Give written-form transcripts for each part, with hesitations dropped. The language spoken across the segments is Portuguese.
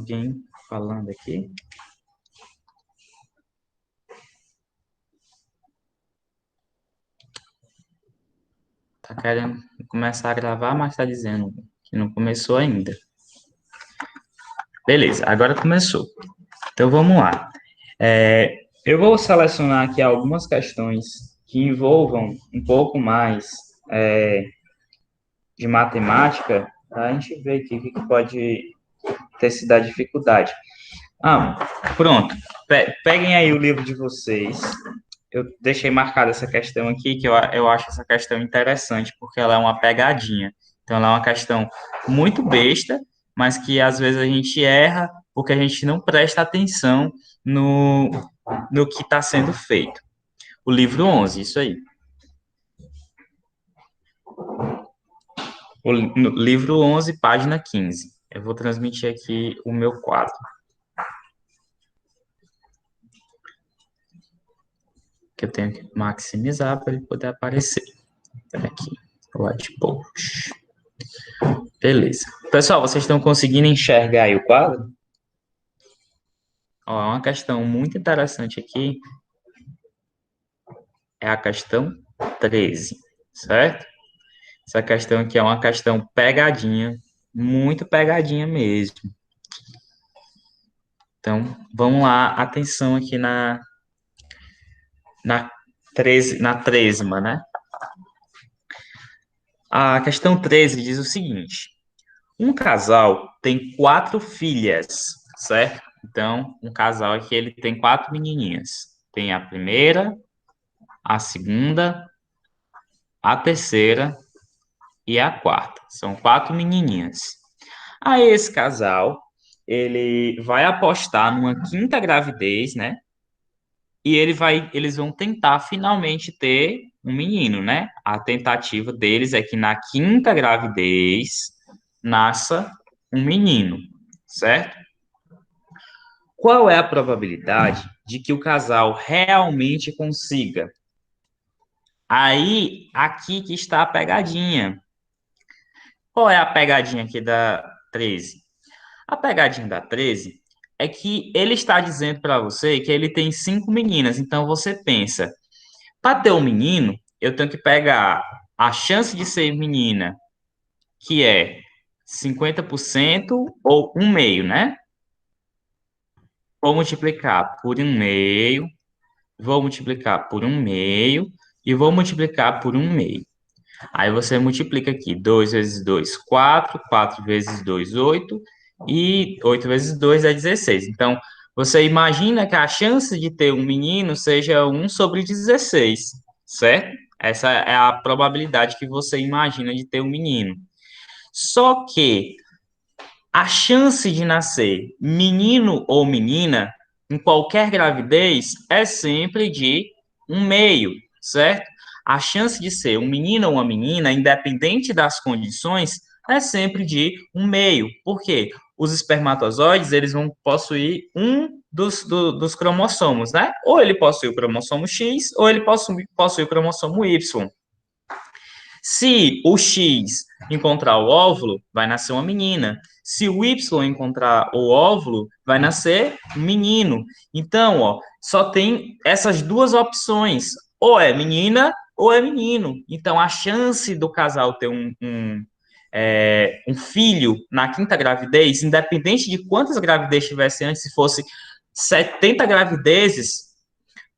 alguém falando aqui? Tá querendo começar a gravar, mas tá dizendo que não começou ainda. Beleza, agora começou. Então vamos lá. Eu vou selecionar aqui algumas questões que envolvam um pouco mais é, de matemática, para a gente ver aqui o que pode ter sido a dificuldade. Ah, pronto. Peguem aí o livro de vocês. Eu deixei marcada essa questão aqui, que eu acho essa questão interessante, porque ela é uma pegadinha. Então, ela é uma questão muito besta, mas que às vezes a gente erra porque a gente não presta atenção no, no que está sendo feito. O livro 11, isso aí. No livro 11, página 15. Eu vou transmitir aqui o meu quadro, que eu tenho que maximizar para ele poder aparecer. Aqui, Whiteboard. Beleza. Pessoal, vocês estão conseguindo enxergar aí o quadro? Ó, uma questão muito interessante aqui é a questão 13, certo? Essa questão aqui é uma questão pegadinha, muito pegadinha mesmo. Então, vamos lá, atenção aqui na 13, na 13, né? A questão 13 diz o seguinte: um casal tem 4 filhas, certo? Então, um casal aqui, ele tem 4 menininhas. Tem a primeira, a segunda, a terceira e a quarta. São 4 menininhas. Aí esse casal, ele vai apostar numa quinta gravidez, né? E eles vão tentar finalmente ter um menino, né? A tentativa deles é que na quinta gravidez nasça um menino, certo? Qual é a probabilidade de que o casal realmente consiga? Aí, aqui que está a pegadinha. Qual é a pegadinha aqui da 13? A pegadinha da 13 é que ele está dizendo para você que ele tem 5 meninas. Então você pensa, para ter um menino, eu tenho que pegar a chance de ser menina, que é 50% ou um meio, né? Vou multiplicar por um meio, vou multiplicar por um meio e vou multiplicar por um meio. Aí você multiplica aqui, 2 vezes 2, 4, 4 vezes 2, 8, e 8 vezes 2 é 16. Então, você imagina que a chance de ter um menino seja 1/16, certo? Essa é a probabilidade que você imagina de ter um menino. Só que a chance de nascer menino ou menina em qualquer gravidez é sempre de um meio, certo? A chance de ser um menino ou uma menina, independente das condições, é sempre de um meio. Por quê? Os espermatozoides, eles vão possuir um dos cromossomos, né? Ou ele possui o cromossomo X, ou ele possui o cromossomo Y. Se o X encontrar o óvulo, vai nascer uma menina. Se o Y encontrar o óvulo, vai nascer um menino. Então, ó, só tem essas duas opções. Ou é menina ou é menino. Então, a chance do casal ter um filho na quinta gravidez, independente de quantas gravidezes tivesse antes, se fosse 70 gravidezes,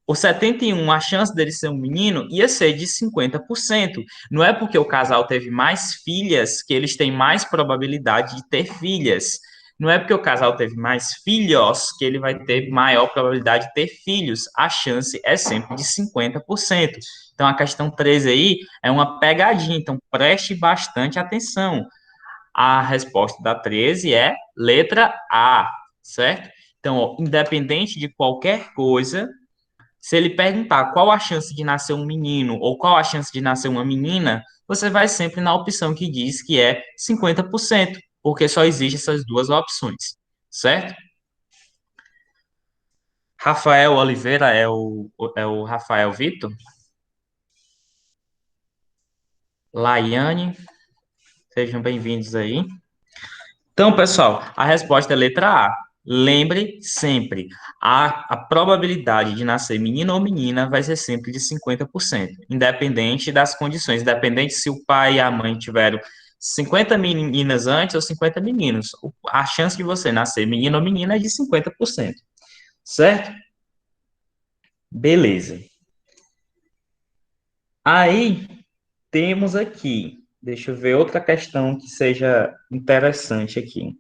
o 71, a chance dele ser um menino ia ser de 50%. Não é porque o casal teve mais filhas que eles têm mais probabilidade de ter filhas. Não é porque o casal teve mais filhos que ele vai ter maior probabilidade de ter filhos. A chance é sempre de 50%. Então, a questão 13 aí é uma pegadinha. Então, preste bastante atenção. A resposta da 13 é letra A, certo? Então, ó, independente de qualquer coisa, se ele perguntar qual a chance de nascer um menino ou qual a chance de nascer uma menina, você vai sempre na opção que diz que é 50%, porque só existem essas duas opções, certo? Rafael Oliveira é o Rafael Vitor. Laiane, sejam bem-vindos aí. Então, pessoal, a resposta é letra A. Lembre sempre, a probabilidade de nascer menino ou menina vai ser sempre de 50%, independente das condições, independente se o pai e a mãe tiveram 50 meninas antes ou 50 meninos. A chance de você nascer menino ou menina é de 50%, certo? Beleza. Aí temos aqui, deixa eu ver outra questão que seja interessante aqui.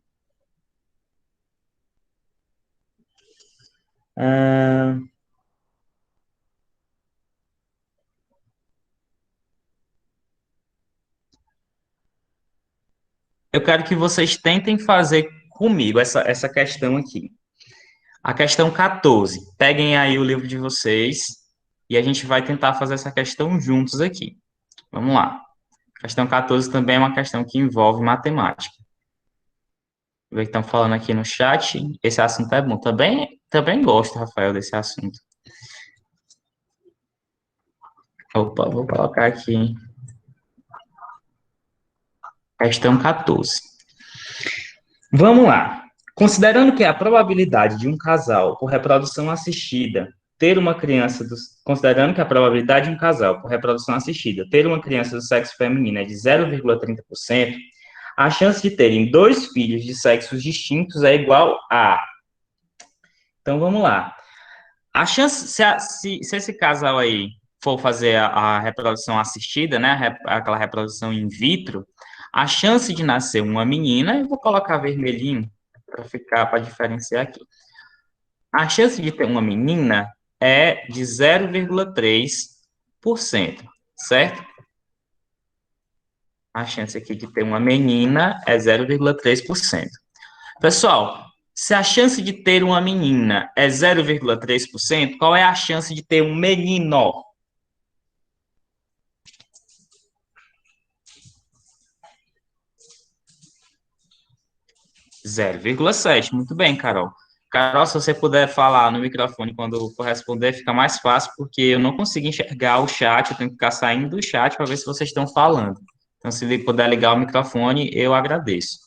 Ah, eu quero que vocês tentem fazer comigo essa questão aqui. A questão 14. Peguem aí o livro de vocês e a gente vai tentar fazer essa questão juntos aqui. Vamos lá. A questão 14 também é uma questão que envolve matemática. Ver que estão falando aqui no chat. Esse assunto é bom. Também gosto, Rafael, desse assunto. Opa, vou colocar aqui. Questão 14. Vamos lá. Considerando que a probabilidade de um casal por reprodução assistida ter uma criança considerando que a probabilidade de um casal por reprodução assistida ter uma criança do sexo feminino é de 0,30%, a chance de terem dois filhos de sexos distintos é igual a. Então vamos lá. A chance, se esse casal aí for fazer a reprodução assistida, né, aquela reprodução in vitro, a chance de nascer uma menina, eu vou colocar vermelhinho para diferenciar aqui. A chance de ter uma menina é de 0,3%, certo? A chance aqui de ter uma menina é 0,3%. Pessoal, se a chance de ter uma menina é 0,3%, qual é a chance de ter um menino? 0,7. Muito bem, Carol. Carol, se você puder falar no microfone quando for responder, fica mais fácil, porque eu não consigo enxergar o chat, eu tenho que ficar saindo do chat para ver se vocês estão falando. Então, se puder ligar o microfone, eu agradeço.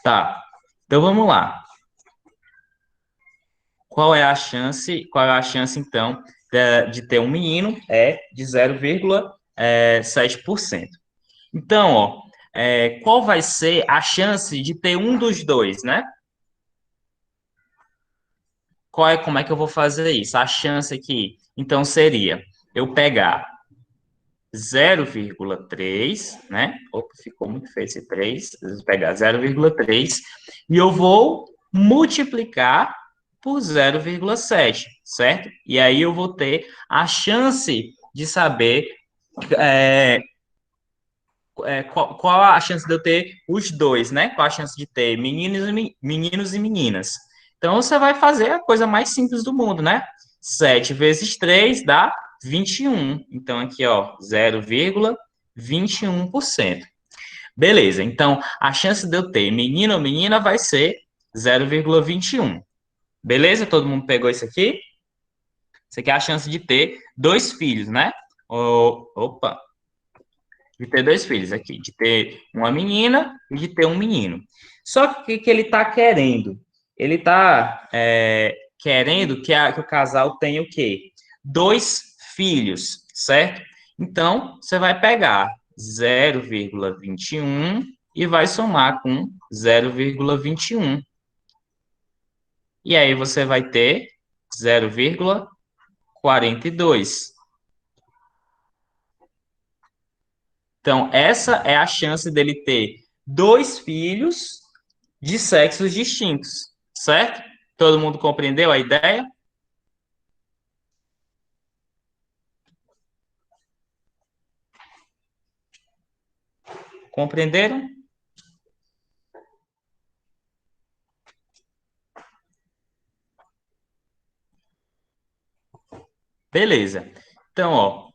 Tá. Então, vamos lá. Qual é a chance, então, de ter um menino? É de 0,7%. Então, ó, qual vai ser a chance de ter um dos dois, né? Como é que eu vou fazer isso? A chance aqui, então, seria eu pegar 0,3, né? Opa, ficou muito feio esse 3. Eu pegar 0,3 e eu vou multiplicar por 0,7, certo? E aí eu vou ter a chance de saber é, qual a chance de eu ter os dois, né? Qual a chance de ter meninos e meninas. Então, você vai fazer a coisa mais simples do mundo, né? 7 vezes 3 dá 21. Então, aqui, ó, 0,21%. Beleza, então, a chance de eu ter menino ou menina vai ser 0,21. Beleza? Todo mundo pegou isso aqui? Isso aqui é a chance de ter dois filhos, né? Opa, de ter dois filhos aqui, de ter uma menina e de ter um menino. Só que o que ele está querendo? Ele está querendo que o casal tenha o quê? Dois filhos, certo? Então, você vai pegar 0,21 e vai somar com 0,21. E aí você vai ter 0,42. Então, essa é a chance dele ter dois filhos de sexos distintos, certo? Todo mundo compreendeu a ideia? Compreenderam? Beleza. Então, ó,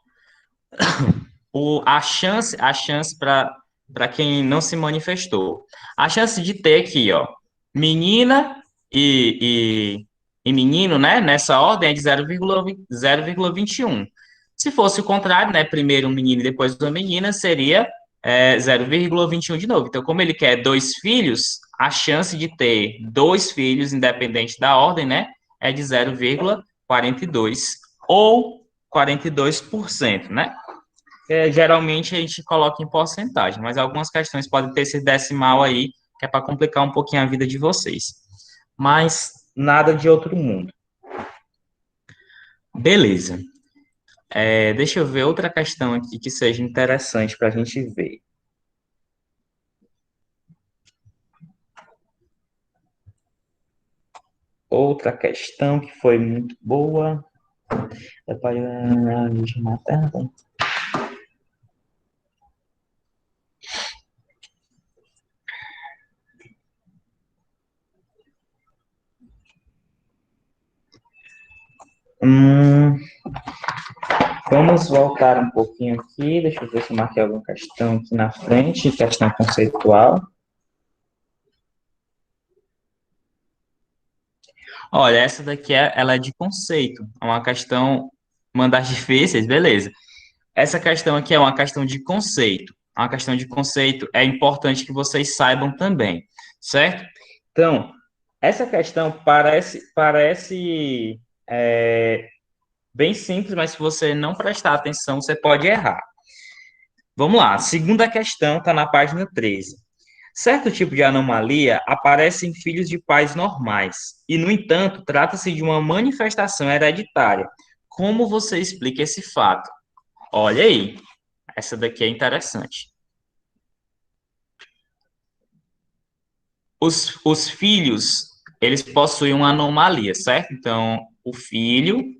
a chance para quem não se manifestou. A chance de ter aqui, ó, menina e menino, né? Nessa ordem é de 0,21. Se fosse o contrário, né? Primeiro um menino e depois uma menina, seria é 0,21 de novo. Então, como ele quer dois filhos, a chance de ter dois filhos, independente da ordem, né, é de 0,42 ou 42%, né? Geralmente a gente coloca em porcentagem, mas algumas questões podem ter esse decimal aí, que é para complicar um pouquinho a vida de vocês. Mas nada de outro mundo. Beleza. Deixa eu ver outra questão aqui que seja interessante para a gente ver. Outra questão que foi muito boa. É para a origem materna. Hum, vamos voltar um pouquinho aqui. Deixa eu ver se eu marquei alguma questão aqui na frente, questão conceitual. Olha, essa daqui ela é de conceito. É uma questão, uma das difíceis, beleza. Essa questão aqui é uma questão de conceito. Uma questão de conceito é importante que vocês saibam também, certo? Então, essa questão parece bem simples, mas se você não prestar atenção, você pode errar. Vamos lá, a segunda questão está na página 13. Certo tipo de anomalia aparece em filhos de pais normais, e, no entanto, trata-se de uma manifestação hereditária. Como você explica esse fato? Olha aí, essa daqui é interessante. Os filhos, eles possuem uma anomalia, certo? Então, o filho,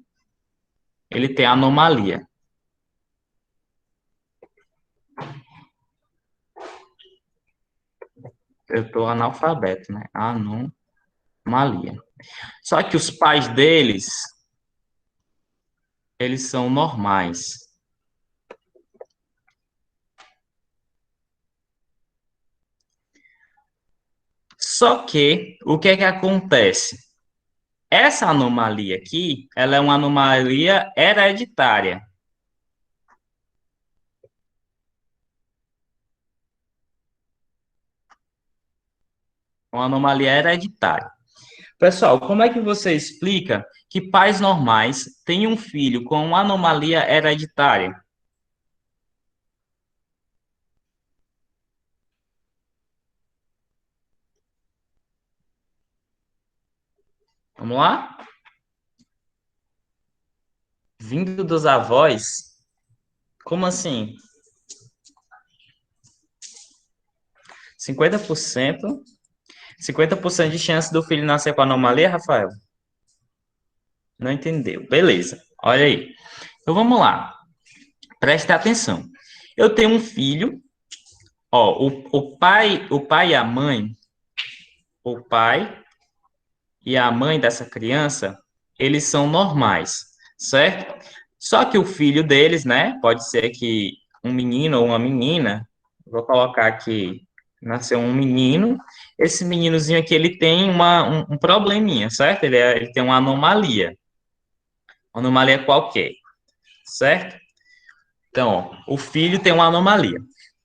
ele tem anomalia. Eu estou analfabeto, né? Anomalia. Só que os pais deles, eles são normais. Só que, o que é que acontece? Essa anomalia aqui, ela é uma anomalia hereditária. Uma anomalia hereditária. Pessoal, como é que você explica que pais normais têm um filho com uma anomalia hereditária? Vamos lá? Vindo dos avós? Como assim? 50%? 50% de chance do filho nascer com anomalia, Rafael? Não entendeu. Beleza. Olha aí. Então vamos lá. Preste atenção. Eu tenho um filho, ó, o pai e a mãe, o pai e a mãe dessa criança, eles são normais, certo? Só que o filho deles, né, pode ser que um menino ou uma menina, vou colocar aqui, nasceu um menino, esse meninozinho aqui, ele tem um probleminha, certo? Ele tem uma anomalia qualquer, certo? Então, ó, o filho tem uma anomalia.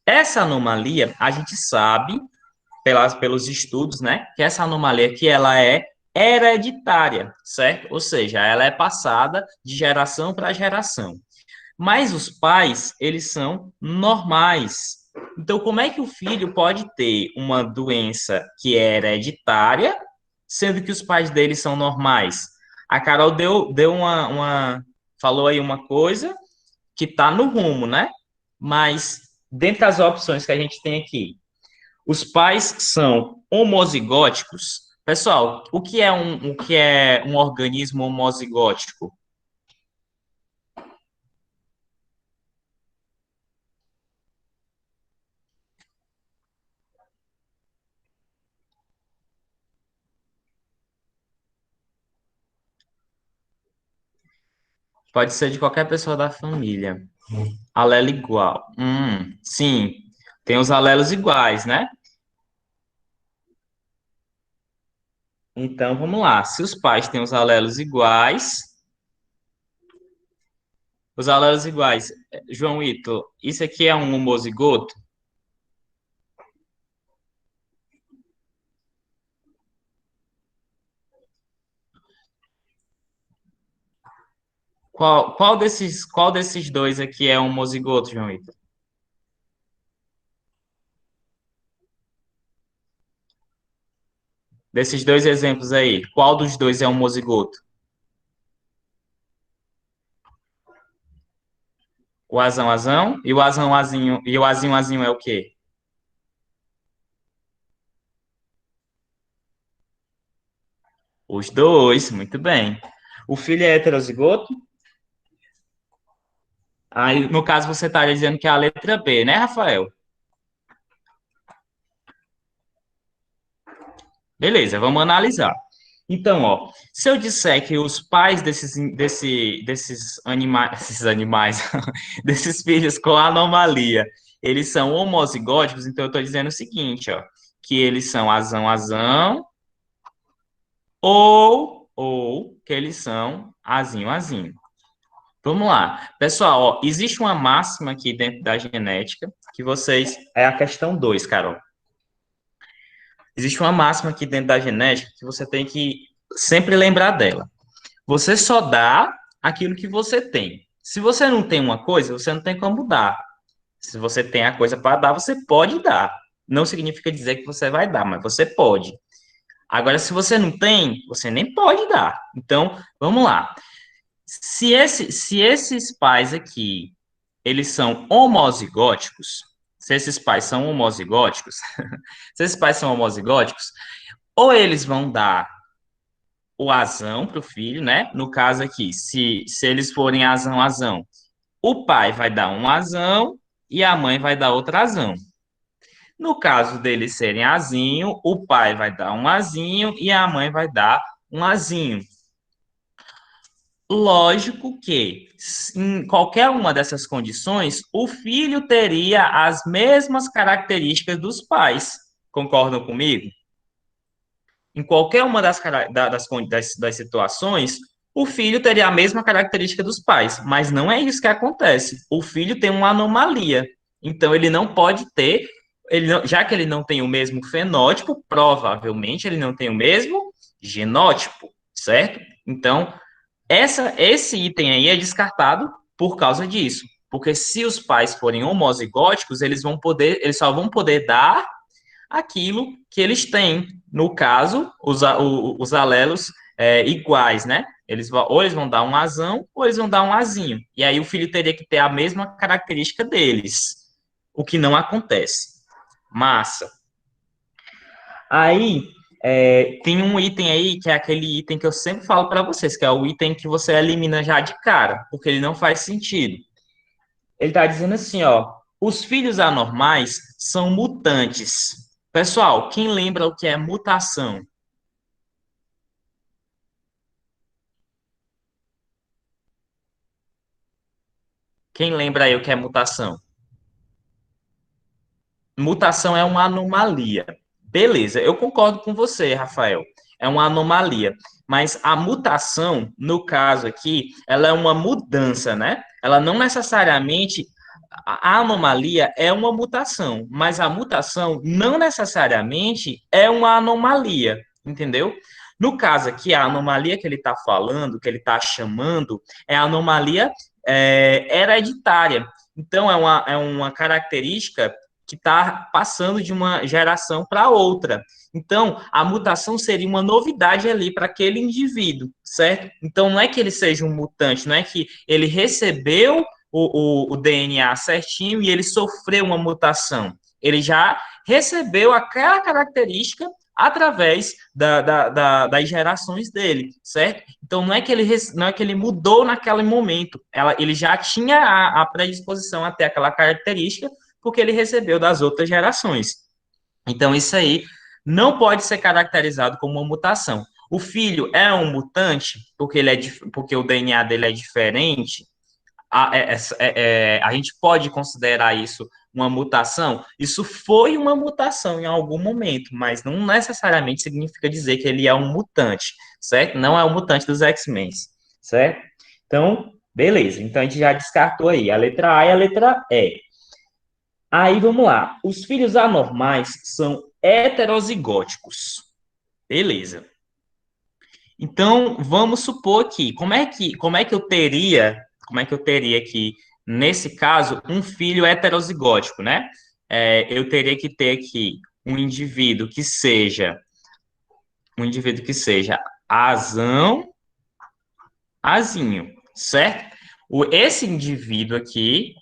Essa anomalia, a gente sabe pelos estudos, né, que essa anomalia aqui, ela é hereditária, certo? Ou seja, ela é passada de geração para geração. Mas os pais, eles são normais. Então, como é que o filho pode ter uma doença que é hereditária, sendo que os pais dele são normais? A Carol deu falou aí uma coisa que está no rumo, né? Mas, dentre das opções que a gente tem aqui, os pais são homozigóticos. Pessoal, o que é um organismo homozigótico? Pode ser de qualquer pessoa da família. Alelo igual. Sim. Tem os alelos iguais, né? Então, vamos lá. Se os pais têm os alelos iguais, João Ito, isso aqui é um homozigoto? Qual desses dois aqui é homozigoto, João Vitor? Desses dois exemplos aí, qual dos dois é homozigoto? O azão azão e o azão azinho e o azinho azinho é o quê? Os dois, muito bem. O filho é heterozigoto? Aí, no caso, você está dizendo que é a letra B, né, Rafael? Beleza, vamos analisar. Então, ó, se eu disser que os pais desses animais, esses animais, desses filhos com anomalia, eles são homozigóticos, então eu estou dizendo o seguinte, ó, que eles são azão azão ou que eles são azinho azinho. Vamos lá. Pessoal, ó, existe uma máxima aqui dentro da genética que vocês. É a questão 2, Carol. Existe uma máxima aqui dentro da genética que você tem que sempre lembrar dela. Você só dá aquilo que você tem. Se você não tem uma coisa, você não tem como dar. Se você tem a coisa para dar, você pode dar. Não significa dizer que você vai dar, mas você pode. Agora, se você não tem, você nem pode dar. Então, vamos lá. Se esses pais aqui, eles são homozigóticos, se esses pais são homozigóticos, se esses pais são homozigóticos, ou eles vão dar o azão para o filho, né? No caso aqui, se eles forem azão, azão, o pai vai dar um azão e a mãe vai dar outro azão. No caso deles serem azinho, o pai vai dar um azinho e a mãe vai dar um azinho. Lógico que, em qualquer uma dessas condições, o filho teria as mesmas características dos pais. Concordam comigo? Em qualquer uma das situações, o filho teria a mesma característica dos pais, mas não é isso que acontece. O filho tem uma anomalia, então ele não pode ter, já que ele não tem o mesmo fenótipo, provavelmente ele não tem o mesmo genótipo, certo? Então, esse item aí é descartado por causa disso. Porque se os pais forem homozigóticos, eles só vão poder dar aquilo que eles têm. No caso, os alelos iguais, né? Ou eles vão dar um azão, ou eles vão dar um azinho. E aí o filho teria que ter a mesma característica deles, o que não acontece. Massa. Aí tem um item aí que é aquele item que eu sempre falo para vocês, que é o item que você elimina já de cara, porque ele não faz sentido. Ele está dizendo assim, ó, os filhos anormais são mutantes. Pessoal, quem lembra o que é mutação? Quem lembra aí o que é mutação? Mutação é uma anomalia. Beleza, eu concordo com você, Rafael. É uma anomalia. Mas a mutação, no caso aqui, ela é uma mudança, né? Ela não necessariamente. A anomalia é uma mutação, mas a mutação não necessariamente é uma anomalia, entendeu? No caso aqui, a anomalia que ele está falando, que ele está chamando, é a anomalia hereditária. Então, é uma característica que está passando de uma geração para outra. Então, a mutação seria uma novidade ali para aquele indivíduo, certo? Então, não é que ele seja um mutante, não é que ele recebeu o DNA certinho e ele sofreu uma mutação. Ele já recebeu aquela característica através das gerações dele, certo? Então não é que ele mudou naquele momento, ele já tinha a predisposição até aquela característica porque ele recebeu das outras gerações. Então, isso aí não pode ser caracterizado como uma mutação. O filho é um mutante porque o DNA dele é diferente. A gente pode considerar isso uma mutação? Isso foi uma mutação em algum momento, mas não necessariamente significa dizer que ele é um mutante, certo? Não é um mutante dos X-Men, certo? Então, beleza. Então, a gente já descartou aí a letra A e a letra E. Aí vamos lá. Os filhos anormais são heterozigóticos. Beleza. Então, vamos supor que, como é que eu teria aqui, nesse caso, um filho heterozigótico, né? Eu teria que ter aqui um indivíduo que seja azão, azinho, certo? Esse indivíduo aqui,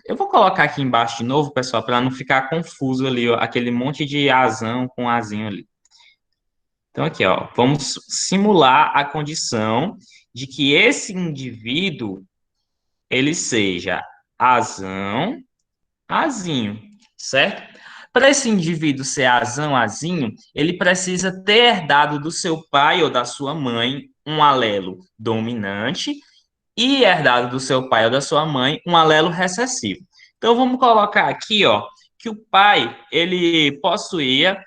eu vou colocar aqui embaixo de novo, pessoal, para não ficar confuso ali, ó, aquele monte de azão com azinho ali. Então, aqui, ó, vamos simular a condição de que esse indivíduo ele seja azão, azinho, certo? Para esse indivíduo ser azão, azinho, ele precisa ter herdado do seu pai ou da sua mãe um alelo dominante e herdado do seu pai ou da sua mãe um alelo recessivo. Então, vamos colocar aqui, ó, que o pai, ele possuía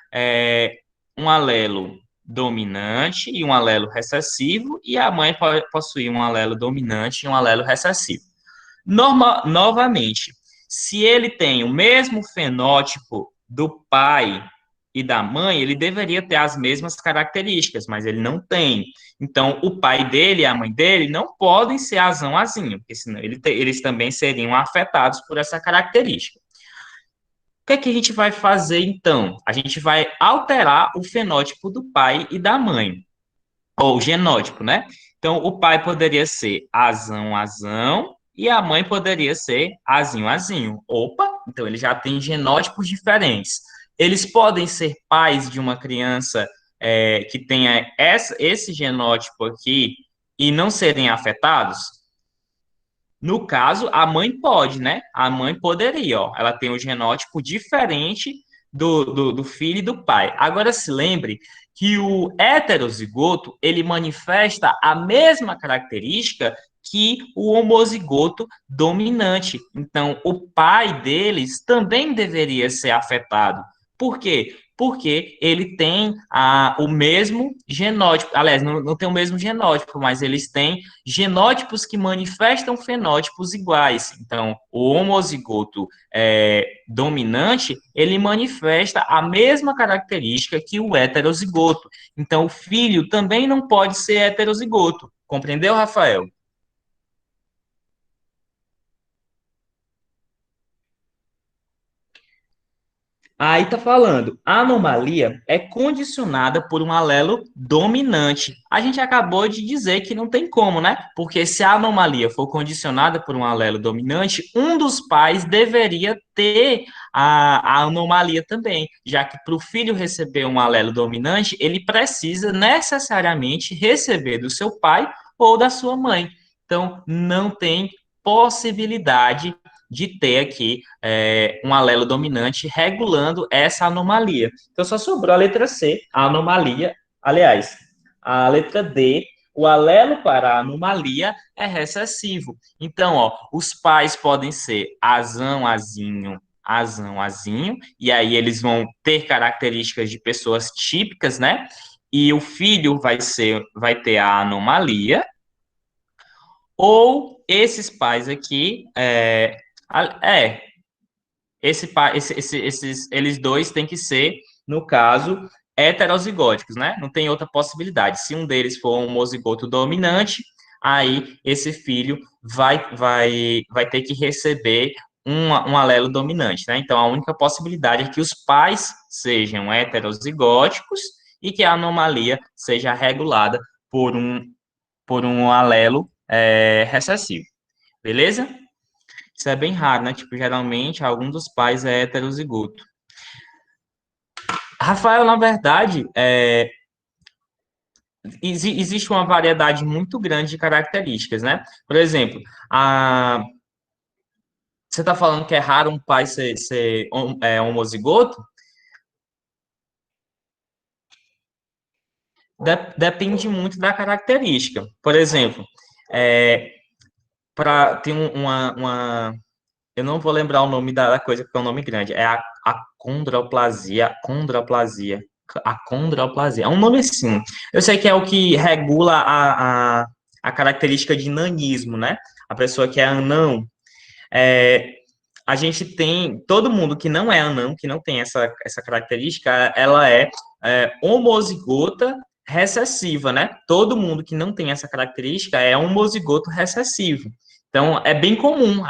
um alelo dominante e um alelo recessivo, e a mãe possuía um alelo dominante e um alelo recessivo. Novamente, se ele tem o mesmo fenótipo do pai e da mãe, ele deveria ter as mesmas características, mas ele não tem. Então, o pai dele e a mãe dele não podem ser azão azinho, porque senão eles também seriam afetados por essa característica. O que é que a gente vai fazer então? A gente vai alterar o fenótipo do pai e da mãe, ou genótipo, né? Então, o pai poderia ser azão, azão, e a mãe poderia ser azinho, azinho. Opa, então ele já tem genótipos diferentes. Eles podem ser pais de uma criança que tenha esse genótipo aqui e não serem afetados? No caso, a mãe pode, né? A mãe poderia, ó. Ela tem um genótipo diferente do filho e do pai. Agora se lembre que o heterozigoto, ele manifesta a mesma característica que o homozigoto dominante. Então, o pai deles também deveria ser afetado. Por quê? Porque ele tem o mesmo genótipo. Aliás, não tem o mesmo genótipo, mas eles têm genótipos que manifestam fenótipos iguais. Então, o homozigoto dominante, ele manifesta a mesma característica que o heterozigoto. Então, o filho também não pode ser heterozigoto. Compreendeu, Rafael? Aí tá falando, a anomalia é condicionada por um alelo dominante. A gente acabou de dizer que não tem como, né? Porque se a anomalia for condicionada por um alelo dominante, um dos pais deveria ter a anomalia também, já que para o filho receber um alelo dominante, ele precisa necessariamente receber do seu pai ou da sua mãe. Então, não tem possibilidade de ter aqui um alelo dominante regulando essa anomalia. Então, só sobrou a letra C, a anomalia. Aliás, a letra D, o alelo para a anomalia é recessivo. Então, ó, os pais podem ser azão, azinho, azão, azinho, e aí eles vão ter características de pessoas típicas, né? E o filho vai ter a anomalia, ou esses pais aqui, eles dois têm que ser, no caso, heterozigóticos, né? Não tem outra possibilidade. Se um deles for um homozigoto dominante, aí esse filho vai ter que receber um alelo dominante, né? Então, a única possibilidade é que os pais sejam heterozigóticos e que a anomalia seja regulada por um alelo recessivo. Beleza? Isso é bem raro, né? Tipo, geralmente, algum dos pais é heterozigoto. Rafael, na verdade, existe uma variedade muito grande de características, né? Por exemplo, você está falando que é raro um pai ser homozigoto? Depende muito da característica. Por exemplo, tem eu não vou lembrar o nome da coisa, porque é um nome grande. É a condroplasia. Condroplasia. A condroplasia. É um nome assim. Eu sei que é o que regula a característica de nanismo, né? A pessoa que é anão. É, a gente tem. Todo mundo que não é anão, que não tem essa característica, ela é homozigota recessiva, né? Todo mundo que não tem essa característica é homozigoto recessivo. Então, é bem comum,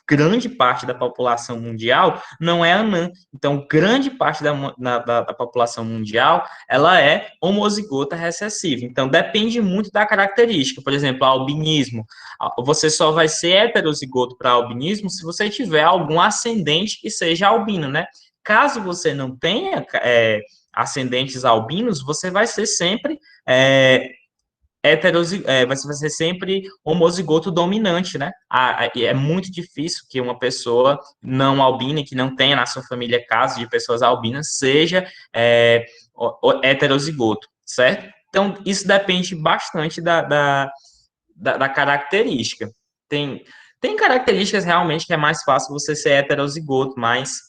grande parte da população mundial não é anã. Então, grande parte da população mundial, ela é homozigota recessiva. Então, depende muito da característica. Por exemplo, albinismo. Você só vai ser heterozigoto para albinismo se você tiver algum ascendente que seja albino, né? Caso você não tenha ascendentes albinos, você vai ser sempre vai ser sempre homozigoto dominante, né? É muito difícil que uma pessoa não albina, que não tenha na sua família casos de pessoas albinas, seja heterozigoto, certo? Então, isso depende bastante da característica. Tem características realmente que é mais fácil você ser heterozigoto, mas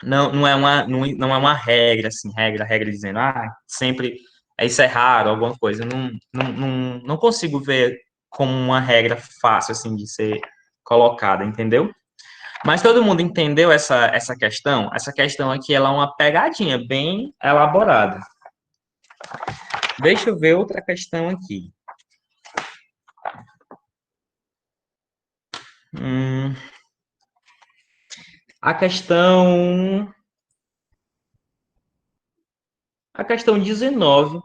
não é uma regra, assim, regra dizendo, sempre isso é raro, alguma coisa. Não consigo ver como uma regra fácil, assim, de ser colocada, entendeu? Mas todo mundo entendeu essa questão? Essa questão aqui, ela é uma pegadinha bem elaborada. Deixa eu ver outra questão aqui. A questão... A questão 19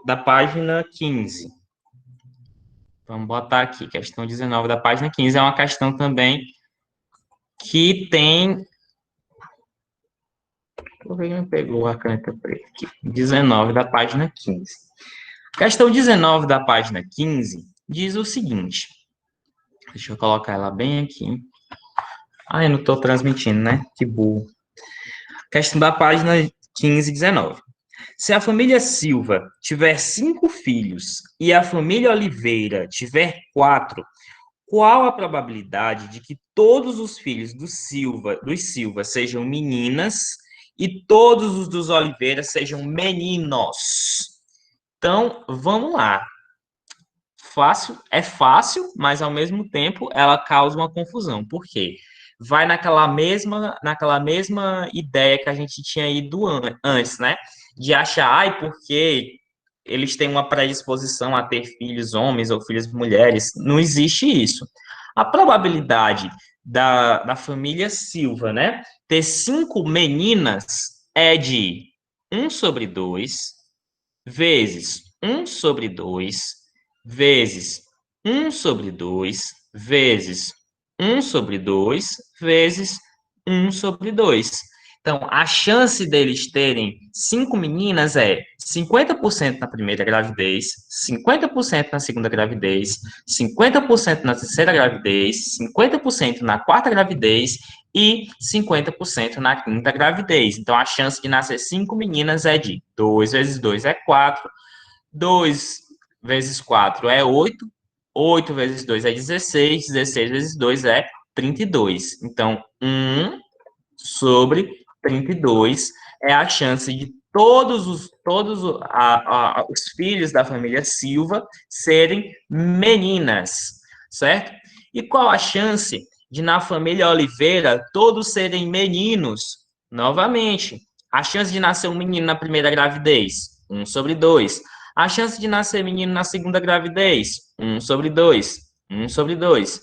da página 15. Vamos botar aqui, questão 19 da página 15. É uma questão também que tem. Por que me pegou a caneta preta aqui? 19 da página 15. Questão 19 da página 15 diz o seguinte. Deixa eu colocar ela bem aqui. Eu não estou transmitindo, né? Que burro. Questão da página 15, 19. Se a família Silva tiver 5 filhos e a família Oliveira tiver 4, qual a probabilidade de que todos os filhos dos Silva sejam meninas e todos os dos Oliveira sejam meninos? Então, vamos lá. É fácil, mas ao mesmo tempo ela causa uma confusão. Por quê? Vai naquela mesma ideia que a gente tinha ido antes, né? De achar, porque eles têm uma predisposição a ter filhos homens ou filhas mulheres. Não existe isso. A probabilidade da família Silva, né, ter 5 meninas é de 1/2 vezes 1/2 vezes 1/2 vezes 1/2 vezes 1/2. Então, a chance deles terem 5 meninas é 50% na primeira gravidez, 50% na segunda gravidez, 50% na terceira gravidez, 50% na quarta gravidez e 50% na quinta gravidez. Então, a chance de nascer 5 meninas é de 2 vezes 2 é 4, 2 vezes 4 é 8, 8 vezes 2 é 16, 16 vezes 2 é 32. Então, 1/32 é a chance de todos os filhos da família Silva serem meninas, certo? E qual a chance de na família Oliveira todos serem meninos? Novamente, a chance de nascer um menino na primeira gravidez, 1/2. A chance de nascer menino na segunda gravidez, 1/2. 1/2.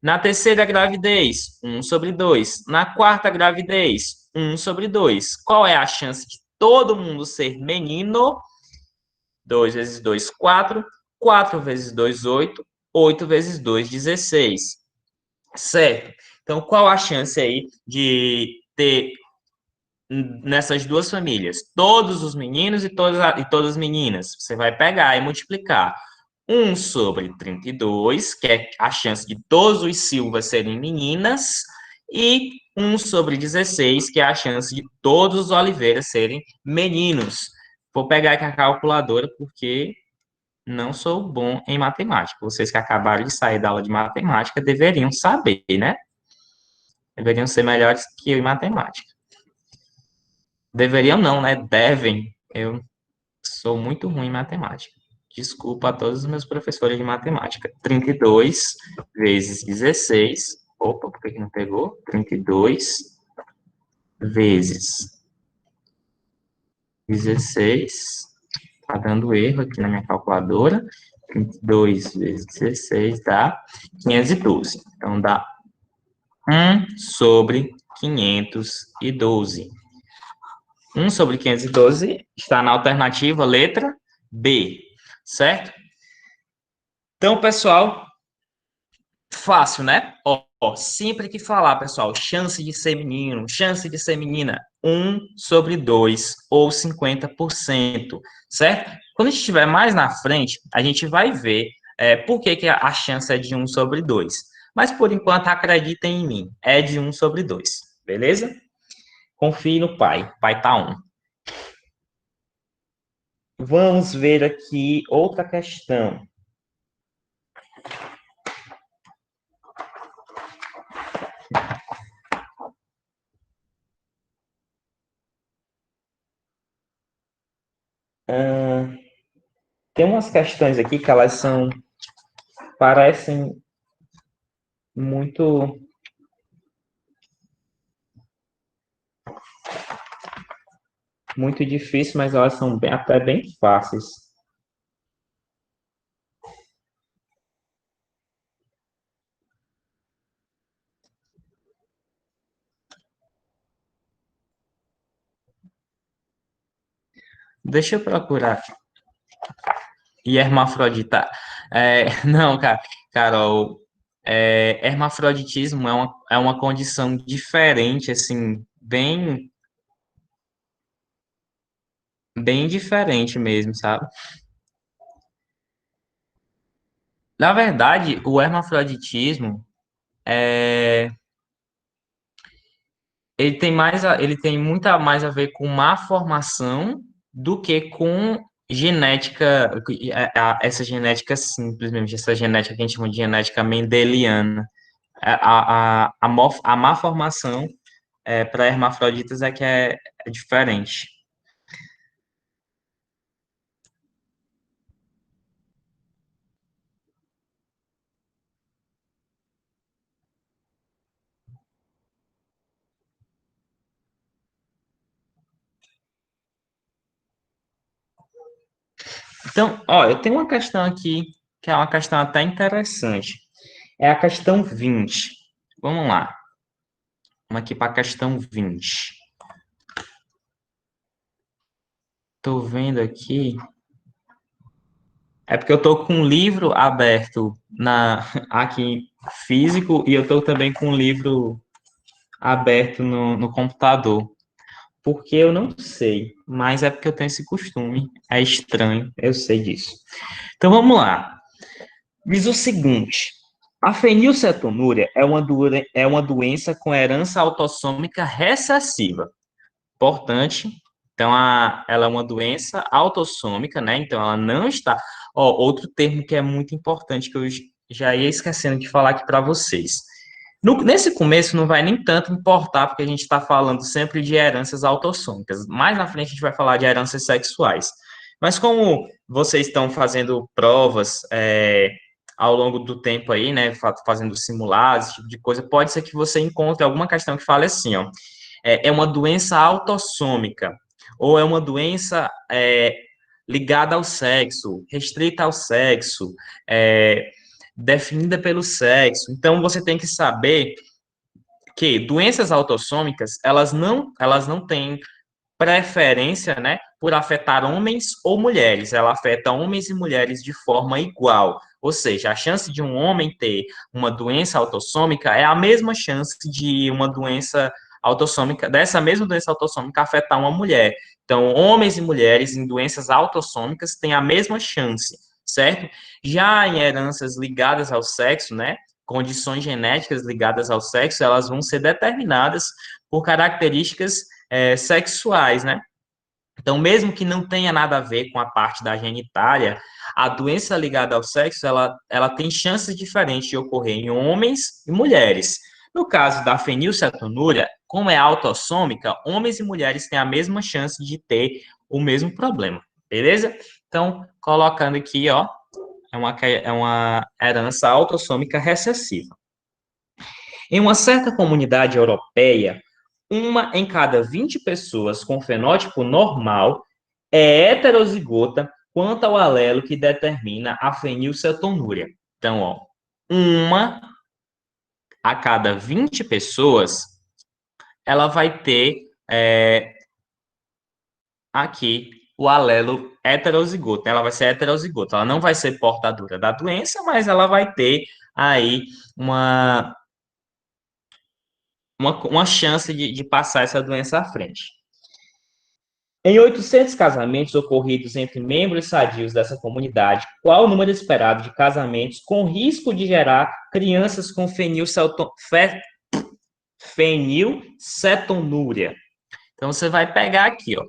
Na terceira gravidez, 1/2. Na quarta gravidez, 1/2. Qual é a chance de todo mundo ser menino? 2 vezes 2, 4. 4 vezes 2, 8. 8 vezes 2, 16. Certo? Então, qual a chance aí de ter nessas duas famílias? Todos os meninos e todas as meninas. Você vai pegar e multiplicar. 1/32, que é a chance de todos os Silvas serem meninas, e 1/16, que é a chance de todos os Oliveiras serem meninos. Vou pegar aqui a calculadora, porque não sou bom em matemática. Vocês que acabaram de sair da aula de matemática deveriam saber, né? Deveriam ser melhores que eu em matemática. Deveriam não, né? Devem. Eu sou muito ruim em matemática. Desculpa a todos os meus professores de matemática. 32 vezes 16. Opa, por que não pegou? 32 vezes 16. Tá dando erro aqui na minha calculadora. 22 vezes 16 dá 512. Então, dá 1/512. 1/512 está na alternativa letra B, certo? Então, pessoal, fácil, né? Ó, sempre que falar, pessoal, chance de ser menino, chance de ser menina, 1/2 ou 50%, certo? Quando a gente estiver mais na frente, a gente vai ver por que a chance é de 1/2. Mas, por enquanto, acreditem em mim, é de 1/2, beleza? Confie no pai, pai tá 1. Vamos ver aqui outra questão. Tem umas questões aqui que elas parecem muito difíceis, mas elas são até bem fáceis. Deixa eu procurar aqui. E hermafrodita. Não, cara, Carol, hermafroditismo é uma condição diferente, assim, bem diferente mesmo, sabe? Na verdade, o hermafroditismo ele tem muito mais a ver com má formação do que com genética, essa genética simplesmente, essa genética que a gente chama de genética mendeliana. A má formação para hermafroditas é que é diferente. Então, ó, eu tenho uma questão aqui que é uma questão até interessante. É a questão 20. Vamos lá. Vamos aqui para a questão 20. Estou vendo aqui. É porque eu estou com um livro aberto aqui físico e eu estou também com um livro aberto no computador. Porque eu não sei, mas é porque eu tenho esse costume. É estranho, eu sei disso. Então vamos lá. Diz o seguinte: a fenilcetonúria é uma doença com herança autossômica recessiva. Importante. Então, ela é uma doença autossômica, né? Então, ela não está. Ó, outro termo que é muito importante, que eu já ia esquecendo de falar aqui para vocês. Nesse começo, não vai nem tanto importar, porque a gente está falando sempre de heranças autossômicas. Mais na frente, a gente vai falar de heranças sexuais. Mas, como vocês estão fazendo provas ao longo do tempo aí, né? Fazendo simulados, esse tipo de coisa, pode ser que você encontre alguma questão que fale assim, ó. É uma doença autossômica, ou é uma doença ligada ao sexo, restrita ao sexo, definida pelo sexo. Então, você tem que saber que doenças autossômicas, elas não têm preferência, né, por afetar homens ou mulheres. Ela afeta homens e mulheres de forma igual. Ou seja, a chance de um homem ter uma doença autossômica é a mesma chance de uma doença autossômica, dessa mesma doença autossômica afetar uma mulher. Então, homens e mulheres em doenças autossômicas têm a mesma chance, certo? Já em heranças ligadas ao sexo, né, condições genéticas ligadas ao sexo, elas vão ser determinadas por características sexuais, né? Então, mesmo que não tenha nada a ver com a parte da genitália, a doença ligada ao sexo, ela tem chances diferentes de ocorrer em homens e mulheres. No caso da fenilcetonúria, como é autossômica, homens e mulheres têm a mesma chance de ter o mesmo problema, beleza? Então, colocando aqui, ó, é uma herança autossômica recessiva. Em uma certa comunidade europeia, uma em cada 20 pessoas com fenótipo normal é heterozigota quanto ao alelo que determina a fenilcetonúria. Então, ó, uma a cada 20 pessoas, ela vai ter aqui o alelo heterozigoto. Ela vai ser heterozigota. Ela não vai ser portadora da doença, mas ela vai ter aí uma chance de passar essa doença à frente. Em 800 casamentos ocorridos entre membros sadios dessa comunidade, qual o número esperado de casamentos com risco de gerar crianças com fenilcetonúria? Então, você vai pegar aqui, ó.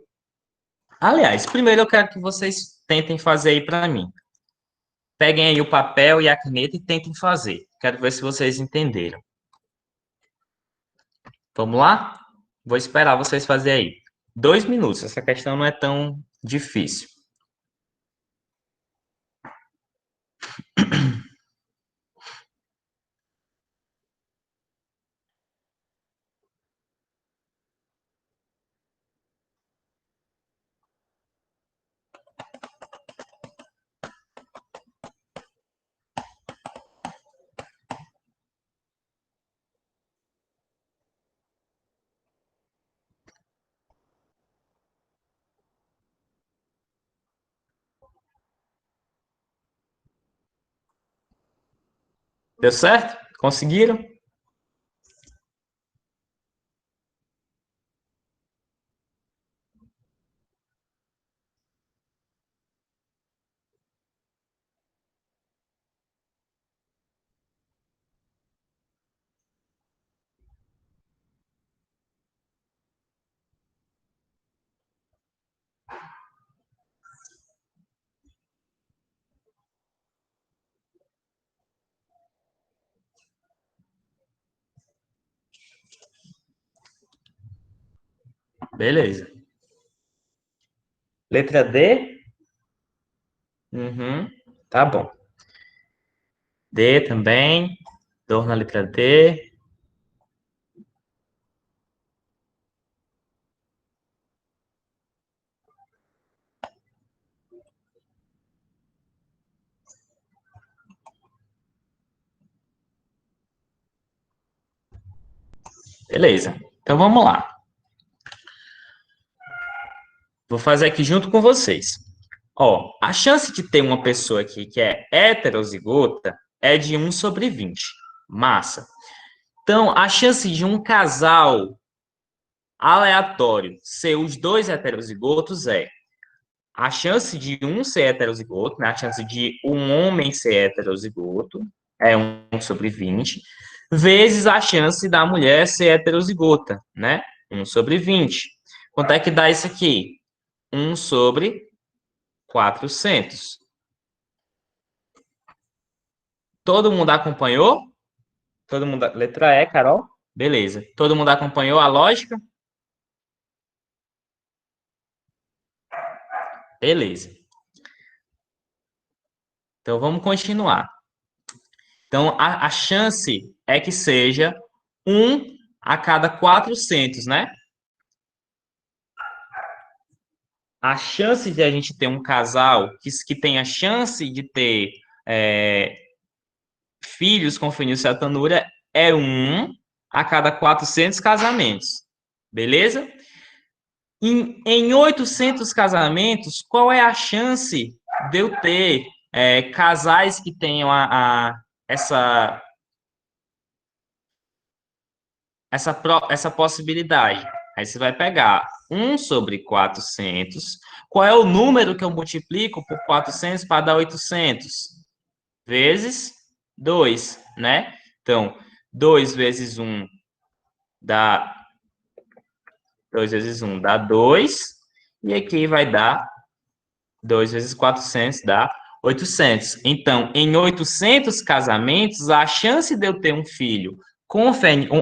Aliás, primeiro eu quero que vocês tentem fazer aí para mim. Peguem aí o papel e a caneta e tentem fazer. Quero ver se vocês entenderam. Vamos lá? Vou esperar vocês fazerem aí. 2 minutos, essa questão não é tão difícil. Deu certo? Conseguiram? Beleza. Letra D? Uhum. Tá bom. D também. Dor na letra D. Beleza. Então vamos lá. Vou fazer aqui junto com vocês. Ó, a chance de ter uma pessoa aqui que é heterozigota é de 1/20. Massa. Então, a chance de um casal aleatório ser os dois heterozigotos é a chance de um ser heterozigoto, né? A chance de um homem ser heterozigoto é 1/20, vezes a chance da mulher ser heterozigota, né? 1/20. Quanto é que dá isso aqui? 1/400. Todo mundo acompanhou? Todo mundo. Letra E, Carol? Beleza. Todo mundo acompanhou a lógica? Beleza. Então vamos continuar. Então a chance é que seja 1 a cada 400, né? A chance de a gente ter um casal que tem a chance de ter é, filhos com fenilcetonúria é 1 a cada 400 casamentos. Beleza? Em 800 casamentos, qual é a chance de eu ter casais que tenham essa possibilidade? Aí você vai pegar 1/400. Qual é o número que eu multiplico por 400 para dar 800? Vezes 2, né? Então, 2 vezes 1 dá 2 vezes 1 dá 2, e aqui vai dar 2 vezes 400 dá 800. Então, em 800 casamentos, a chance de eu ter um filho com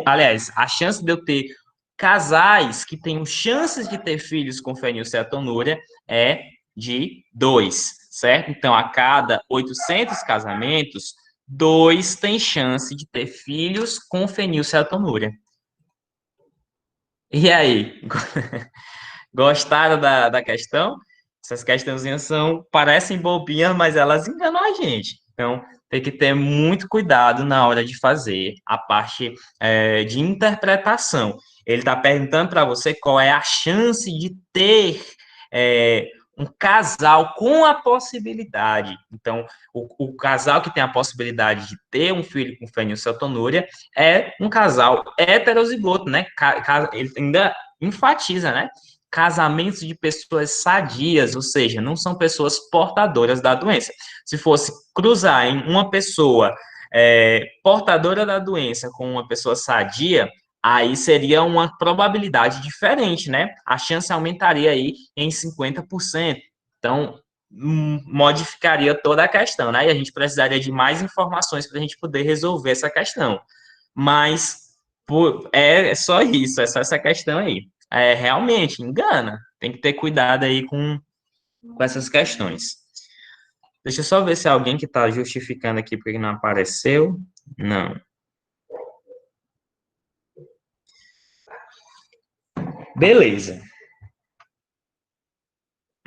aliás, a chance de eu ter casais que tenham chances de ter filhos com fenilcetonúria é de 2, certo? Então, a cada 800 casamentos, 2 têm chance de ter filhos com fenilcetonúria. E aí, gostaram da questão? Essas questãozinhas parecem bobinhas, mas elas enganam a gente. Então, tem que ter muito cuidado na hora de fazer a parte de interpretação. Ele está perguntando para você qual é a chance de ter um casal com a possibilidade. Então, o casal que tem a possibilidade de ter um filho com fenilcetonúria é um casal heterozigoto, né? Ele ainda enfatiza, né? Casamentos de pessoas sadias, ou seja, não são pessoas portadoras da doença. Se fosse cruzar em uma pessoa portadora da doença com uma pessoa sadia, aí seria uma probabilidade diferente, né? A chance aumentaria aí em 50%. Então, modificaria toda a questão, né? E a gente precisaria de mais informações para a gente poder resolver essa questão. Mas é só isso, é só essa questão aí. Realmente, engana. Tem que ter cuidado aí com essas questões. Deixa eu só ver se é alguém que está justificando aqui porque não apareceu. Não. Beleza.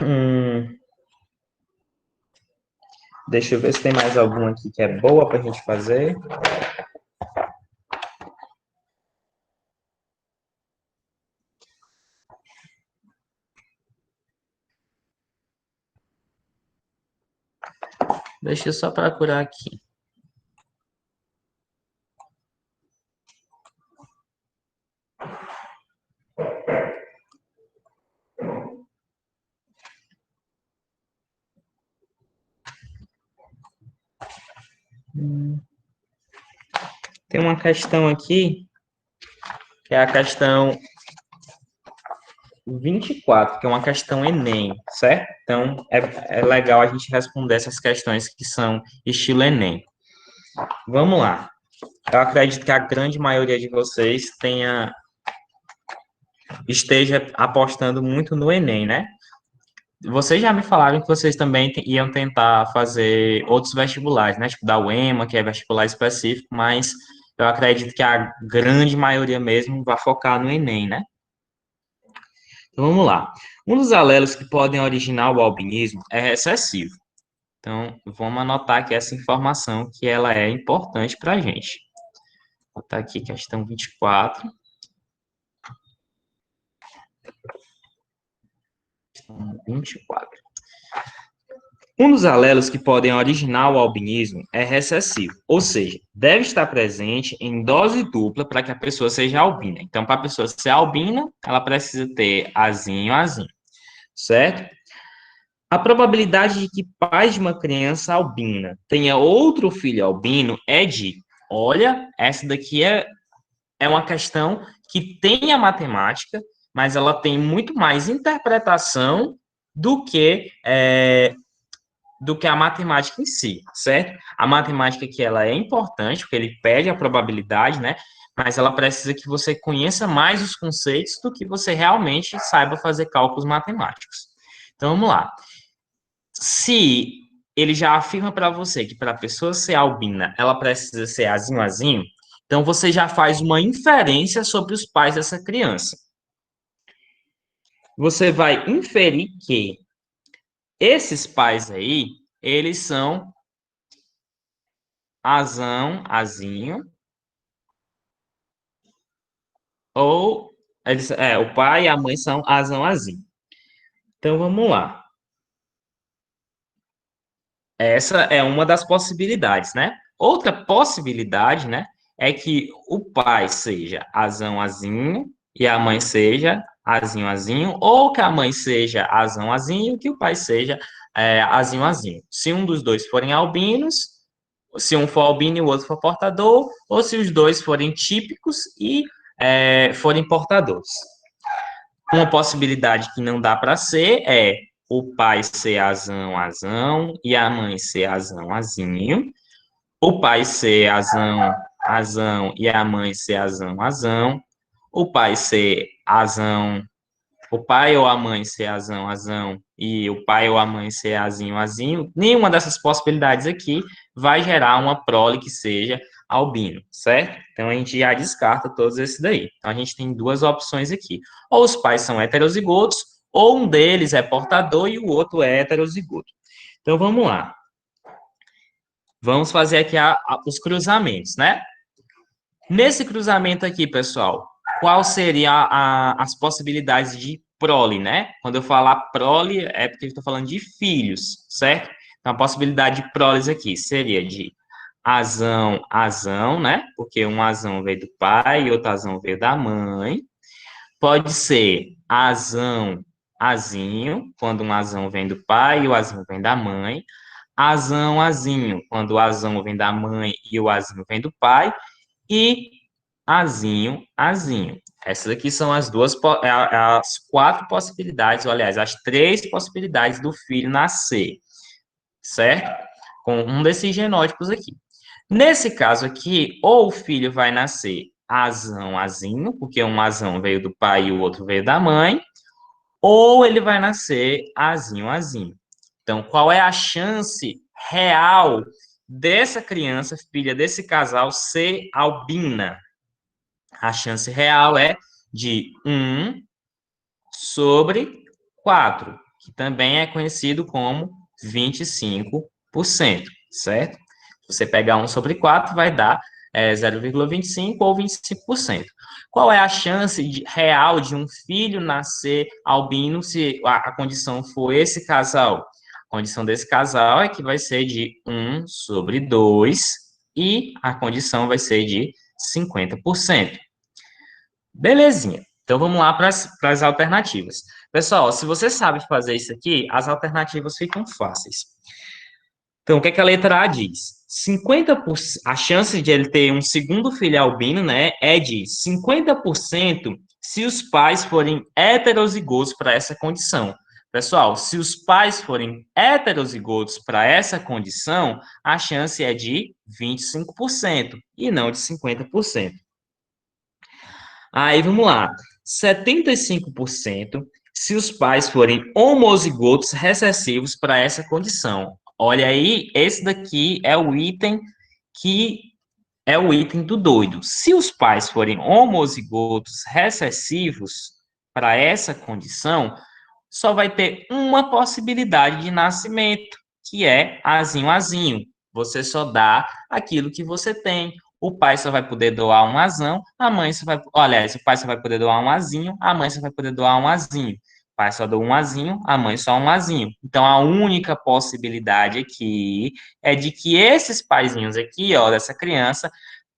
Hum, deixa eu ver se tem mais alguma aqui que é boa para a gente fazer. Deixa eu só procurar aqui. Tem uma questão aqui, que é a questão 24, que é uma questão Enem, certo? Então, é legal a gente responder essas questões que são estilo Enem. Vamos lá. Eu acredito que a grande maioria de vocês esteja apostando muito no Enem, né? Vocês já me falaram que vocês também iam tentar fazer outros vestibulares, né? Tipo da UEMA, que é vestibular específico, mas eu acredito que a grande maioria mesmo vai focar no Enem, né? Então vamos lá. Um dos alelos que podem originar o albinismo é recessivo. Então, vamos anotar aqui essa informação que ela é importante para a gente. Vou botar aqui questão 24. Questão 24. Um dos alelos que podem originar o albinismo é recessivo, ou seja, deve estar presente em dose dupla para que a pessoa seja albina. Então, para a pessoa ser albina, ela precisa ter azinho, azinho, certo? A probabilidade de que pais de uma criança albina tenha outro filho albino é de, olha, essa daqui é uma questão que tem a matemática, mas ela tem muito mais interpretação do que a matemática em si, certo? A matemática que ela é importante, porque ele pede a probabilidade, né? Mas ela precisa que você conheça mais os conceitos do que você realmente saiba fazer cálculos matemáticos. Então, vamos lá. Se ele já afirma para você que para a pessoa ser albina, ela precisa ser azinho, azinho, então você já faz uma inferência sobre os pais dessa criança. Você vai inferir que esses pais aí, eles são azão, azinho, ou o pai e a mãe são azão, azinho. Então vamos lá. Essa é uma das possibilidades, né? Outra possibilidade, né, é que o pai seja azão, azinho e a mãe seja azinho, azinho, ou que a mãe seja azão, azinho e que o pai seja azinho, azinho. Se um dos dois forem albinos, se um for albino e o outro for portador, ou se os dois forem típicos e forem portadores. Uma possibilidade que não dá para ser é o pai ser azão, azão e a mãe ser azão, azinho. O pai ser azão, azão e a mãe ser azão, azão. O pai ser azão, o pai ou a mãe ser azão, azão e o pai ou a mãe ser azinho, azinho. Nenhuma dessas possibilidades aqui vai gerar uma prole que seja albino, certo? Então a gente já descarta todos esses daí. Então a gente tem duas opções aqui. Ou os pais são heterozigotos, ou um deles é portador e o outro é heterozigoto. Então, vamos lá. Vamos fazer aqui os cruzamentos, né? Nesse cruzamento aqui, pessoal, qual seria as possibilidades de prole, né? Quando eu falar prole, é porque eu estou falando de filhos, certo? Então, a possibilidade de proles aqui seria de azão, azão, né? Porque um azão veio do pai e outro azão veio da mãe. Pode ser azão, azinho, quando um azão vem do pai e o azão vem da mãe. Azão, azinho, quando o azão vem da mãe e o azinho vem do pai. E azinho, azinho. Essas aqui são as quatro possibilidades, ou aliás, as três possibilidades do filho nascer, certo? Com um desses genótipos aqui. Nesse caso aqui, ou o filho vai nascer azão, azinho, porque um azão veio do pai e o outro veio da mãe, ou ele vai nascer azinho, azinho. Então, qual é a chance real dessa criança, filha desse casal, ser albina? A chance real é de 1 sobre 4, que também é conhecido como 25%, certo? Você pegar 1 sobre 4, vai dar 0,25 ou 25%. Qual é a chance real de um filho nascer albino se a condição for esse casal? A condição desse casal é que vai ser de 1 sobre 2 e a condição vai ser de 50%. Belezinha. Então vamos lá para as alternativas. Pessoal, se você sabe fazer isso aqui, as alternativas ficam fáceis. Então, o que é que a letra A diz? 50%, a chance de ele ter um segundo filho albino, né, é de 50% se os pais forem heterozigotos para essa condição. Pessoal, se os pais forem heterozigotos para essa condição, a chance é de 25% e não de 50%. Aí vamos lá. 75% se os pais forem homozigotos recessivos para essa condição. Olha aí, esse daqui é o item que é o item do doido. Se os pais forem homozigotos recessivos para essa condição, só vai ter uma possibilidade de nascimento, que é azinho azinho. Você só dá aquilo que você tem. O pai só vai poder doar um azão, a mãe só vai, olha, o pai só vai poder doar um azinho, a mãe só vai poder doar um azinho. O pai só doa um azinho, a mãe só um azinho. Então a única possibilidade aqui é de que esses paizinhos aqui, ó, dessa criança,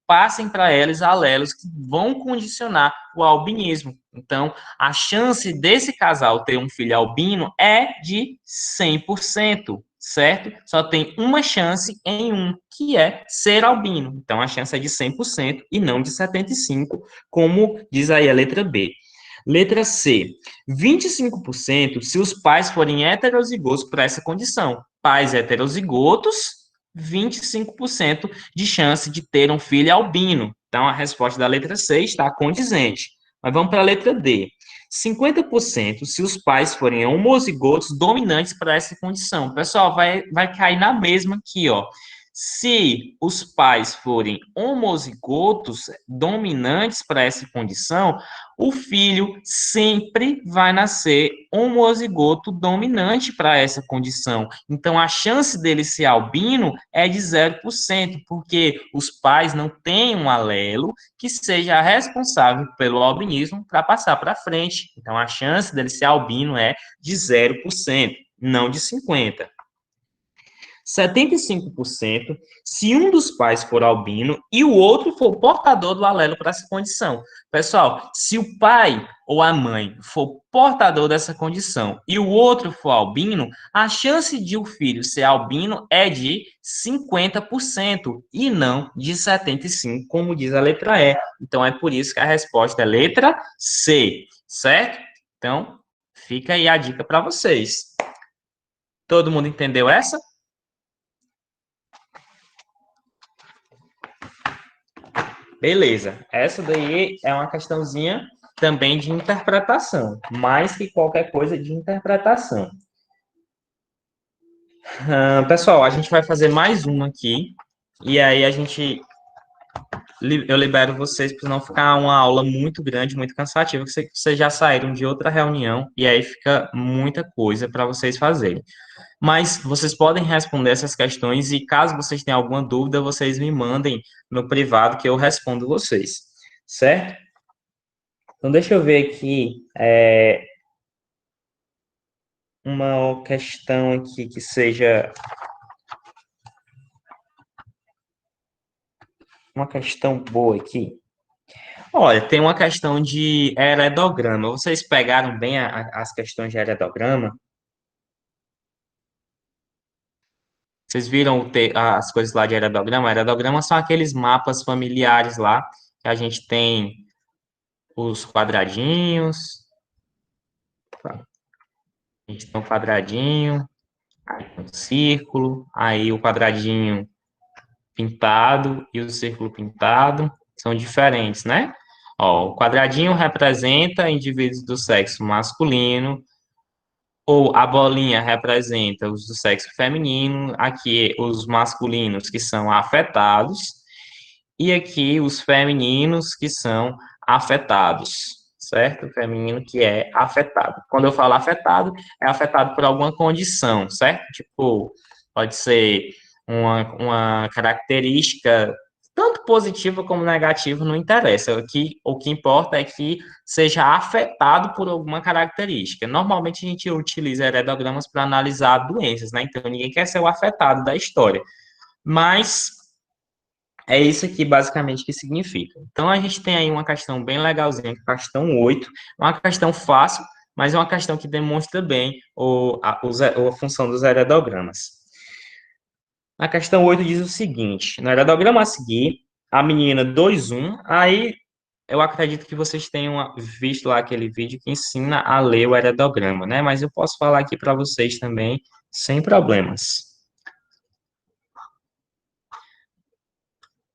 passem para eles alelos que vão condicionar o albinismo. Então, a chance desse casal ter um filho albino é de 100%, certo? Só tem uma chance em um, que é ser albino. Então, a chance é de 100% e não de 75%, como diz aí a letra B. Letra C, 25% se os pais forem heterozigotos para essa condição. Pais heterozigotos, 25% de chance de ter um filho albino. Então, a resposta da letra C está condizente. Mas vamos para a letra D. 50% se os pais forem homozigotos dominantes para essa condição. Pessoal, vai cair na mesma aqui, ó. Se os pais forem homozigotos dominantes para essa condição, o filho sempre vai nascer homozigoto dominante para essa condição. Então, a chance dele ser albino é de 0%, porque os pais não têm um alelo que seja responsável pelo albinismo para passar para frente. Então, a chance dele ser albino é de 0%, não de 50%. 75% se um dos pais for albino e o outro for portador do alelo para essa condição. Pessoal, se o pai ou a mãe for portador dessa condição e o outro for albino, a chance de o filho ser albino é de 50% e não de 75%, como diz a letra E. Então, é por isso que a resposta é letra C, certo? Então, fica aí a dica para vocês. Todo mundo entendeu essa? Beleza, essa daí é uma questãozinha também de interpretação, mais que qualquer coisa de interpretação. Pessoal, a gente vai fazer mais uma aqui, e aí a gente eu libero vocês para não ficar uma aula muito grande, muito cansativa, que vocês já saíram de outra reunião e aí fica muita coisa para vocês fazerem. Mas vocês podem responder essas questões e caso vocês tenham alguma dúvida, vocês me mandem no privado que eu respondo vocês, certo? Então, deixa eu ver aqui uma questão aqui que seja uma questão boa aqui. Olha, tem uma questão de heredograma. Vocês pegaram bem as questões de heredograma? Vocês viram as coisas lá de heredograma? Heredograma são aqueles mapas familiares lá, que a gente tem os quadradinhos, a gente tem um quadradinho, aí tem um círculo, aí o quadradinho pintado e o círculo pintado são diferentes, né? Ó, o quadradinho representa indivíduos do sexo masculino, ou a bolinha representa os do sexo feminino, aqui os masculinos que são afetados, e aqui os femininos que são afetados, certo? O feminino que é afetado. Quando eu falo afetado, é afetado por alguma condição, certo? Tipo, pode ser uma característica, tanto positiva como negativa, não interessa. O que importa é que seja afetado por alguma característica. Normalmente a gente utiliza heredogramas para analisar doenças, né? Então ninguém quer ser o afetado da história. Mas é isso aqui basicamente que significa. Então a gente tem aí uma questão bem legalzinha, questão 8, uma questão fácil, mas é uma questão que demonstra bem a função dos heredogramas. A questão 8 diz o seguinte: no heredograma a seguir, a menina 2:1, aí eu acredito que vocês tenham visto lá aquele vídeo que ensina a ler o heredograma, né? Mas eu posso falar aqui para vocês também, sem problemas.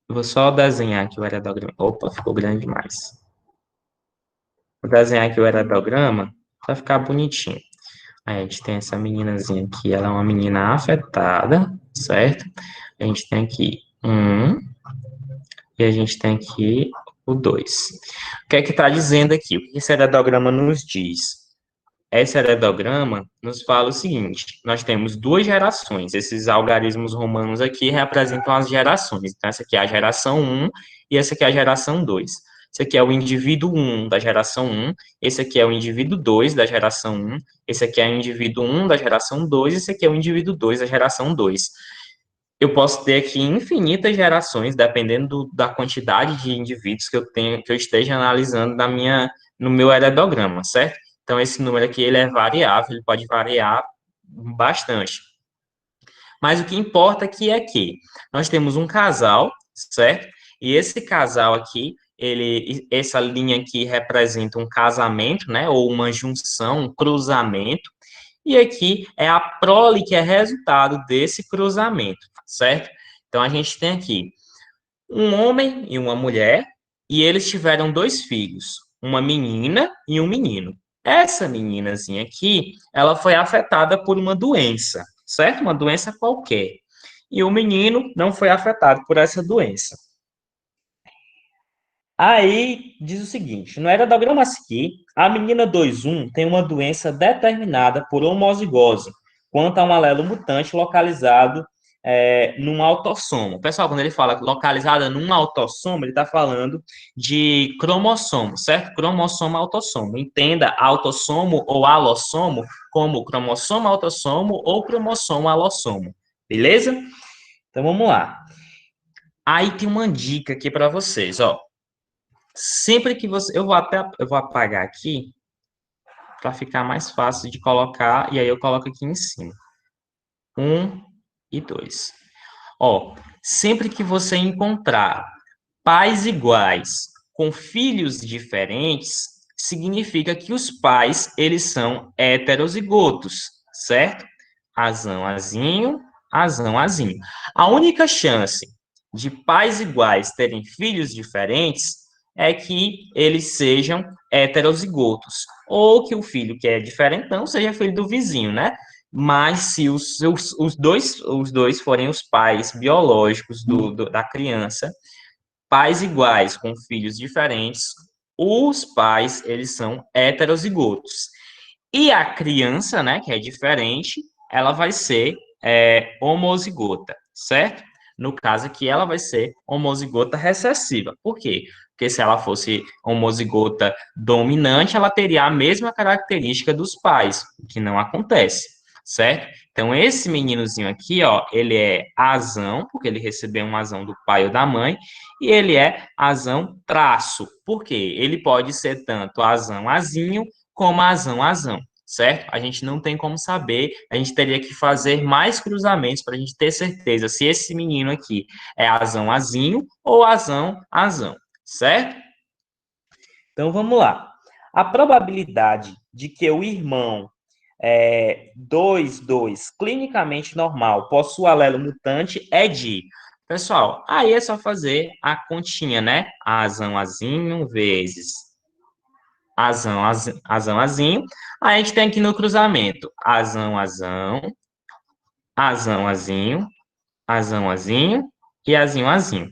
Eu vou só desenhar aqui o heredograma. Opa, ficou grande demais. Vou desenhar aqui o heredograma para ficar bonitinho. Aí a gente tem essa meninazinha aqui, ela é uma menina afetada, certo? A gente tem aqui e a gente tem aqui o 2. O que é que está dizendo aqui? O que esse heredograma nos diz? Esse heredograma nos fala o seguinte: nós temos duas gerações. Esses algarismos romanos aqui representam as gerações. Então, essa aqui é a geração 1 e essa aqui é a geração 2. Esse aqui é o indivíduo 1 da geração 1, esse aqui é o indivíduo 2 da geração 1, esse aqui é o indivíduo 1 da geração 2, esse aqui é o indivíduo 2 da geração 2. Eu posso ter aqui infinitas gerações, dependendo da quantidade de indivíduos que eu tenho, que eu esteja analisando no meu heredograma, certo? Então, esse número aqui, ele é variável, ele pode variar bastante. Mas o que importa aqui é que nós temos um casal, certo? E esse casal aqui, essa linha aqui representa um casamento, né? Ou uma junção, um cruzamento. E aqui é a prole que é resultado desse cruzamento, certo? Então, a gente tem aqui um homem e uma mulher, e eles tiveram dois filhos, uma menina e um menino. Essa meninazinha aqui, ela foi afetada por uma doença, certo? Uma doença qualquer. E o menino não foi afetado por essa doença. Aí diz o seguinte: no heredograma a seguir, a menina 2:1 tem uma doença determinada por homozigose, quanto a um alelo mutante localizado num autossomo. Pessoal, quando ele fala localizada num autossomo, ele está falando de cromossomo, certo? Cromossomo autossomo. Entenda autossomo ou alossomo como cromossomo autossomo ou cromossomo alossomo. Beleza? Então vamos lá. Aí tem uma dica aqui para vocês, ó. Sempre que você. Eu vou apagar aqui para ficar mais fácil de colocar, e aí eu coloco aqui em cima. 1 e 2. Ó, sempre que você encontrar pais iguais com filhos diferentes, significa que os pais, eles são heterozigotos, certo? Azão, azinho, azão, azinho. A única chance de pais iguais terem filhos diferentes é que eles sejam heterozigotos, ou que o filho que é diferentão seja filho do vizinho, né? Mas se os dois forem os pais biológicos da criança, pais iguais com filhos diferentes, os pais, eles são heterozigotos. E a criança, né, que é diferente, ela vai ser homozigota, certo? No caso aqui, ela vai ser homozigota recessiva. Por quê? Porque se ela fosse homozigota dominante, ela teria a mesma característica dos pais, o que não acontece, certo? Então, esse meninozinho aqui, ó, ele é azão, porque ele recebeu um azão do pai ou da mãe, e ele é azão traço. Por quê? Ele pode ser tanto azão azinho, como azão, certo? A gente não tem como saber, a gente teria que fazer mais cruzamentos para a gente ter certeza se esse menino aqui é azinho ou azão, certo? Então vamos lá. A probabilidade de que o irmão 2, clinicamente normal, possua alelo mutante é de. Pessoal, aí é só fazer a continha, né? Azinho vezes azinho. Aí a gente tem aqui no cruzamento azinho, azinho e azinho.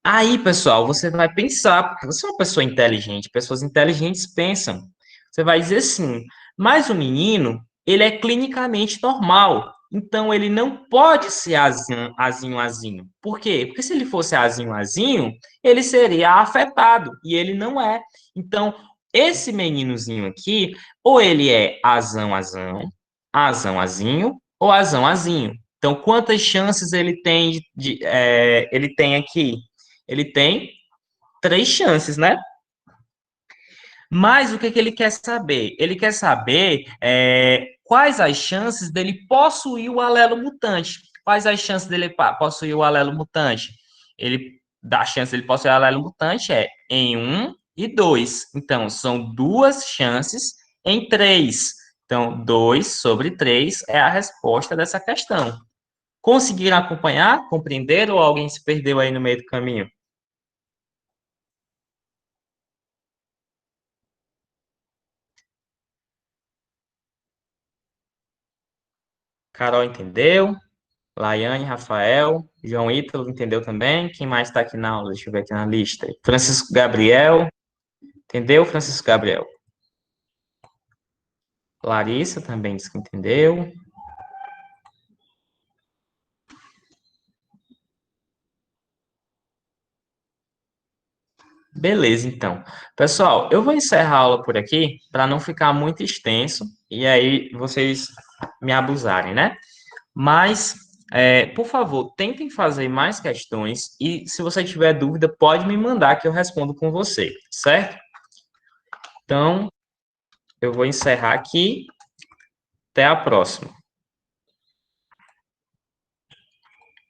Aí, pessoal, você vai pensar, porque você é uma pessoa inteligente, pessoas inteligentes pensam. Você vai dizer assim, mas o menino, ele é clinicamente normal, então ele não pode ser azinho. Por quê? Porque se ele fosse azinho, ele seria afetado, e ele não é. Então, esse meninozinho aqui, ou ele é azinho, ou azinho. Então, quantas chances ele tem ele tem aqui? Ele tem 3 chances, né? Mas o que que ele quer saber? Ele quer saber quais as chances dele possuir o alelo mutante. Quais as chances dele possuir o alelo mutante? Ele da chance dele possuir o alelo mutante é em 1 e 2. Então, são 2 chances em 3. Então, 2/3 é a resposta dessa questão. Conseguiram acompanhar, compreender ou alguém se perdeu aí no meio do caminho? Carol entendeu? Laiane, Rafael, João Ítalo entendeu também. Quem mais está aqui na aula? Deixa eu ver aqui na lista. Francisco Gabriel, entendeu? Francisco Gabriel. Larissa também disse que entendeu. Beleza, então. Pessoal, eu vou encerrar a aula por aqui para não ficar muito extenso e aí vocês me abusarem, né? Mas, por favor, tentem fazer mais questões e se você tiver dúvida, pode me mandar que eu respondo com você, certo? Então, eu vou encerrar aqui. Até a próxima.